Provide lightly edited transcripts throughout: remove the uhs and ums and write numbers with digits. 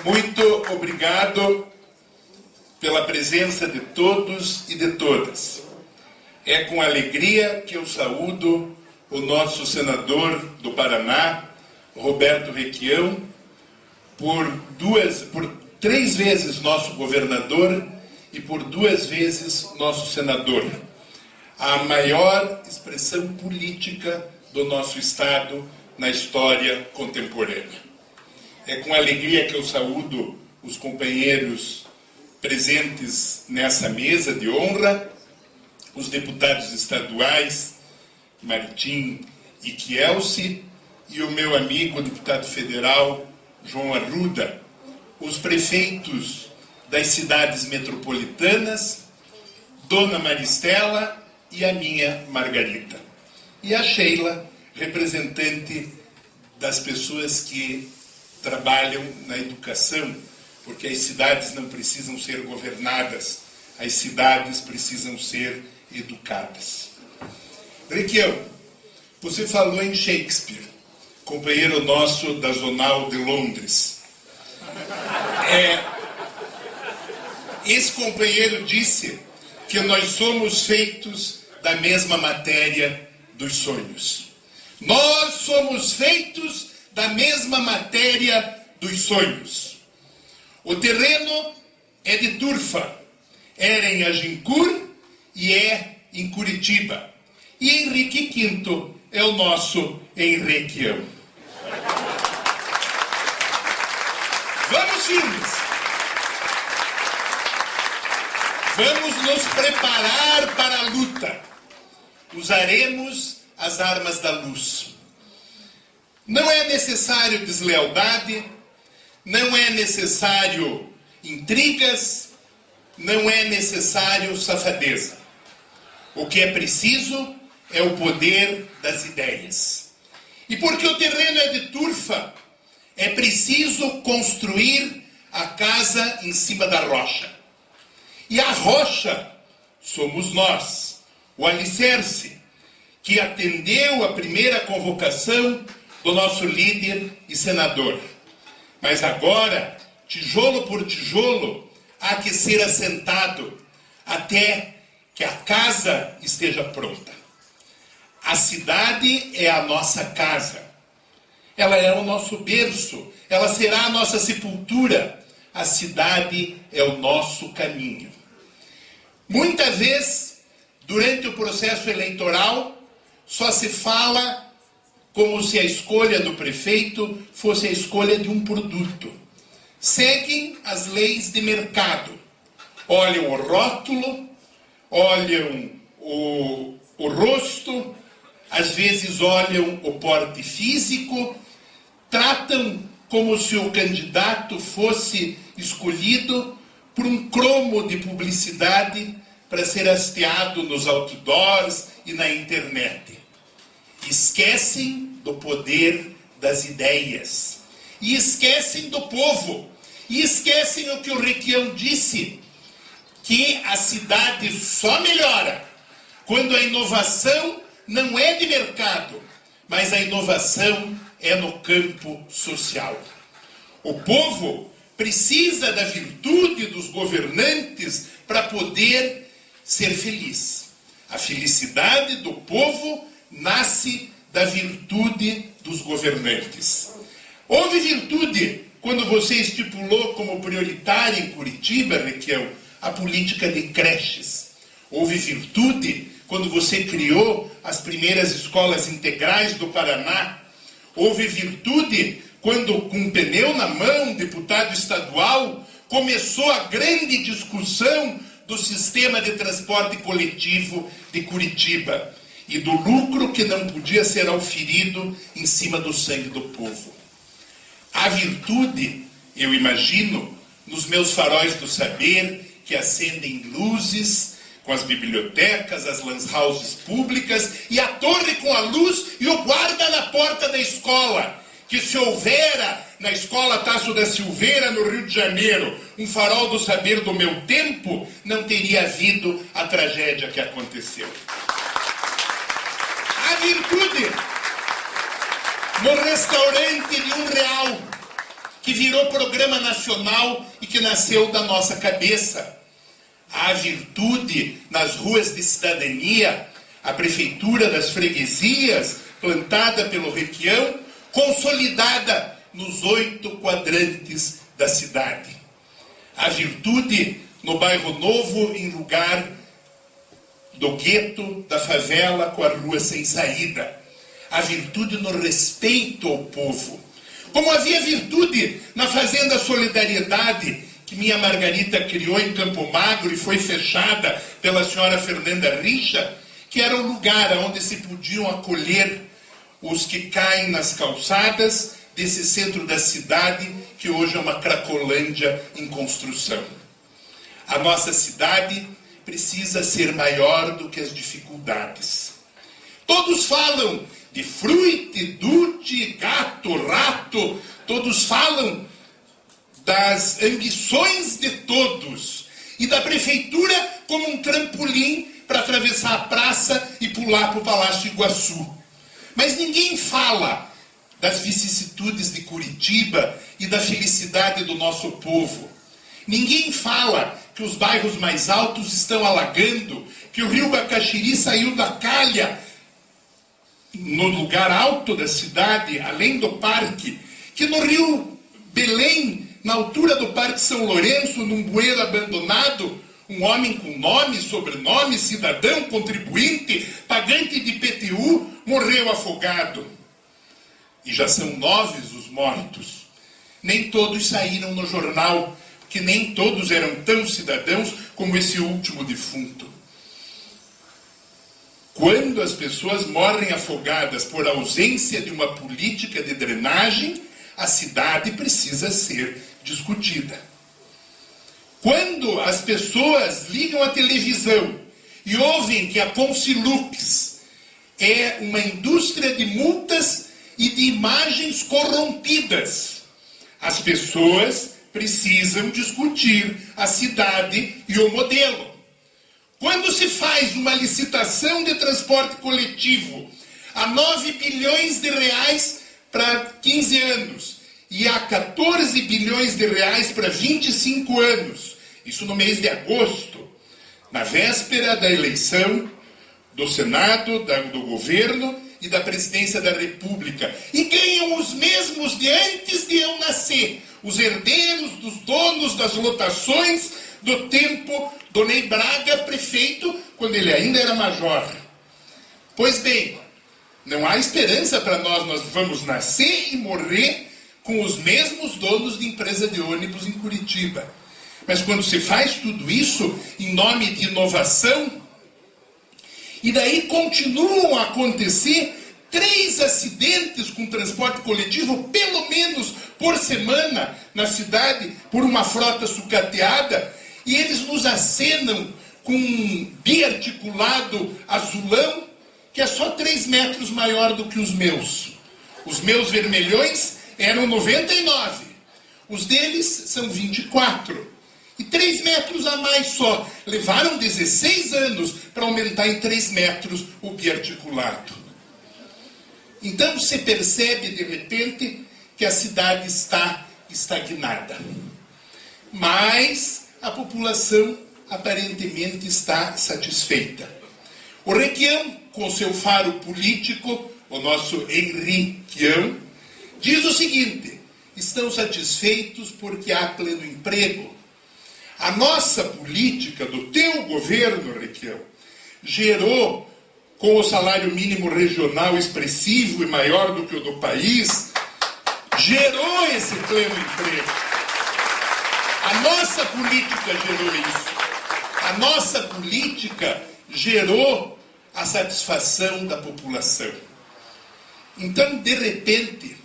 Muito obrigado pela presença de todos e de todas. É com alegria que eu saúdo o nosso senador do Paraná, Roberto Requião, por 3 vezes nosso governador e por 2 vezes nosso senador. A maior expressão política do nosso Estado na história contemporânea. É com alegria que eu saúdo os companheiros presentes nessa mesa de honra, os deputados estaduais, Maritim e Kielce, e o meu amigo, o deputado federal, João Arruda, os prefeitos das cidades metropolitanas, Dona Maristela e a minha Margarida. E a Sheila, representante das pessoas que trabalham na educação, porque as cidades não precisam ser governadas, as cidades precisam ser educadas. Requião, você falou em Shakespeare, companheiro nosso da Zonal de Londres. Esse companheiro disse que nós somos feitos da mesma matéria dos sonhos. Nós somos feitos da mesma matéria dos sonhos. O terreno é de turfa, era em Agincourt e é em Curitiba. E Henrique V é o nosso Henriquião. Vamos firmes. Vamos nos preparar para a luta. Usaremos as armas da luz. Não é necessário deslealdade, não é necessário intrigas, não é necessário safadeza. O que é preciso é o poder das ideias. E porque o terreno é de turfa, é preciso construir a casa em cima da rocha. E a rocha somos nós, o alicerce, que atendeu a primeira convocação do nosso líder e senador. Mas agora, tijolo por tijolo, há que ser assentado até que a casa esteja pronta. A cidade é a nossa casa. Ela é o nosso berço. Ela será a nossa sepultura. A cidade é o nosso caminho. Muitas vezes, durante o processo eleitoral, só se fala como se a escolha do prefeito fosse a escolha de um produto. Seguem as leis de mercado. Olham o rótulo, olham o rosto, às vezes olham o porte físico, tratam como se o candidato fosse escolhido por um cromo de publicidade para ser hasteado nos outdoors e na internet. Esquecem do poder das ideias. E esquecem do povo. E esquecem o que o Requião disse, que a cidade só melhora quando a inovação não é de mercado, mas a inovação é no campo social. O povo precisa da virtude dos governantes para poder ser feliz. A felicidade do povo nasce da virtude dos governantes. Houve virtude quando você estipulou como prioritária em Curitiba, Requião, a política de creches. Houve virtude quando você criou as primeiras escolas integrais do Paraná. Houve virtude quando, com um pneu na mão, um deputado estadual começou a grande discussão do sistema de transporte coletivo de Curitiba e do lucro que não podia ser auferido em cima do sangue do povo. Há virtude, eu imagino, nos meus faróis do saber, que acendem luzes, com as bibliotecas, as lan houses públicas, e a torre com a luz e o guarda na porta da escola, que se houvera na escola Tasso da Silveira, no Rio de Janeiro, um farol do saber do meu tempo, não teria havido a tragédia que aconteceu. A virtude no restaurante de R$1, que virou programa nacional e que nasceu da nossa cabeça. A virtude nas ruas de cidadania, a prefeitura das freguesias, plantada pelo Requião, consolidada nos 8 quadrantes da cidade. A virtude no bairro Novo, em lugar do gueto, da favela, com a rua sem saída. A virtude no respeito ao povo. Como havia virtude na Fazenda Solidariedade, que minha Margarita criou em Campo Magro e foi fechada pela senhora Fernanda Richa, que era um lugar onde se podiam acolher os que caem nas calçadas desse centro da cidade, que hoje é uma cracolândia em construção. A nossa cidade precisa ser maior do que as dificuldades. Todos falam de fruite, dute, gato, rato, todos falam das ambições de todos e da prefeitura como um trampolim para atravessar a praça e pular para o Palácio Iguaçu. Mas ninguém fala das vicissitudes de Curitiba e da felicidade do nosso povo. Ninguém fala que os bairros mais altos estão alagando, que o rio Bacaxiri saiu da calha no lugar alto da cidade, além do parque, que no rio Belém, na altura do Parque São Lourenço, num bueiro abandonado, um homem com nome, sobrenome, cidadão, contribuinte, pagante de IPTU, morreu afogado. E já são 9 os mortos. Nem todos saíram no jornal, que nem todos eram tão cidadãos como esse último defunto. Quando as pessoas morrem afogadas por ausência de uma política de drenagem, a cidade precisa ser discutida. Quando as pessoas ligam a televisão e ouvem que a Consilux é uma indústria de multas e de imagens corrompidas, as pessoas precisam discutir a cidade e o modelo. Quando se faz uma licitação de transporte coletivo a 9 bilhões de reais para 15 anos e a 14 bilhões de reais para 25 anos, isso no mês de agosto, na véspera da eleição do Senado, do governo e da presidência da República, e ganham os mesmos de antes de eu nascer, os herdeiros dos donos das lotações do tempo do Ney Braga, prefeito, quando ele ainda era major. Pois bem, não há esperança para nós vamos nascer e morrer com os mesmos donos de empresa de ônibus em Curitiba. Mas quando se faz tudo isso em nome de inovação, e daí continuam a acontecer 3 acidentes com transporte coletivo, pelo menos por semana, na cidade, por uma frota sucateada, e eles nos acenam com um biarticulado azulão, que é só 3 metros maior do que os meus. Os meus vermelhões eram 99, os deles são 24. E 3 metros a mais só. Levaram 16 anos para aumentar em 3 metros o biarticulado. Então se percebe de repente que a cidade está estagnada. Mas a população aparentemente está satisfeita. O Requião, com seu faro político, o nosso Henriquião, diz o seguinte: estão satisfeitos porque há pleno emprego. A nossa política do teu governo, Requião, gerou, com o salário mínimo regional expressivo e maior do que o do país, gerou esse pleno emprego. A nossa política gerou isso. A nossa política gerou a satisfação da população. Então, de repente,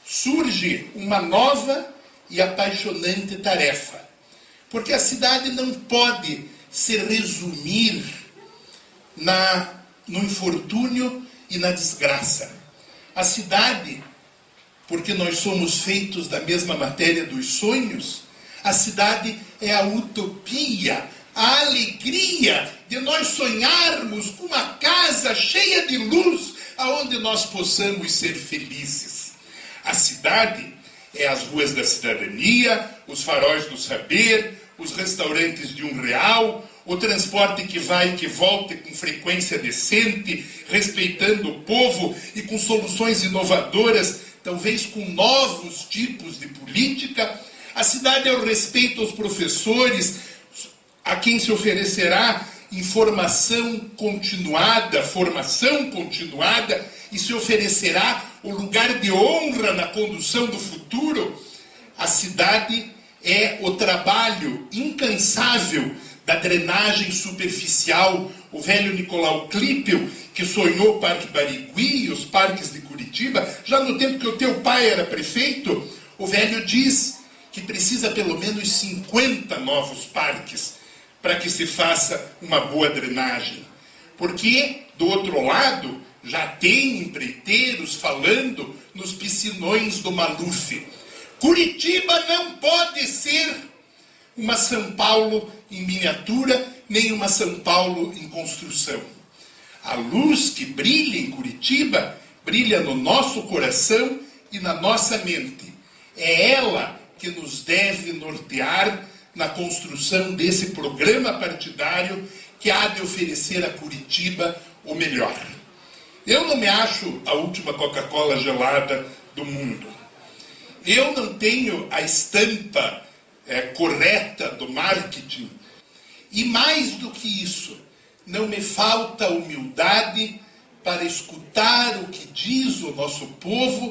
surge uma nova e apaixonante tarefa. Porque a cidade não pode se resumir no infortúnio e na desgraça. A cidade, porque nós somos feitos da mesma matéria dos sonhos, a cidade é a utopia, a alegria de nós sonharmos com uma casa cheia de luz, aonde nós possamos ser felizes. A cidade é as ruas da cidadania, os faróis do saber, os restaurantes de R$1, o transporte que vai e que volta com frequência decente, respeitando o povo e com soluções inovadoras, talvez com novos tipos de política. A cidade é o respeito aos professores, a quem se oferecerá formação continuada, e se oferecerá o lugar de honra na condução do futuro. A cidade é o trabalho incansável da drenagem superficial. O velho Nicolau Klippel, que sonhou o Parque Barigui e os parques de Curitiba, já no tempo que o teu pai era prefeito, o velho diz que precisa pelo menos 50 novos parques para que se faça uma boa drenagem. Porque, do outro lado, já tem empreiteiros falando nos piscinões do Maluf. Curitiba não pode ser uma São Paulo em miniatura, nem uma São Paulo em construção. A luz que brilha em Curitiba, brilha no nosso coração e na nossa mente. É ela que nos deve nortear na construção desse programa partidário que há de oferecer a Curitiba o melhor. Eu não me acho a última Coca-Cola gelada do mundo. Eu não tenho a estampa correta do marketing. E mais do que isso, não me falta humildade para escutar o que diz o nosso povo.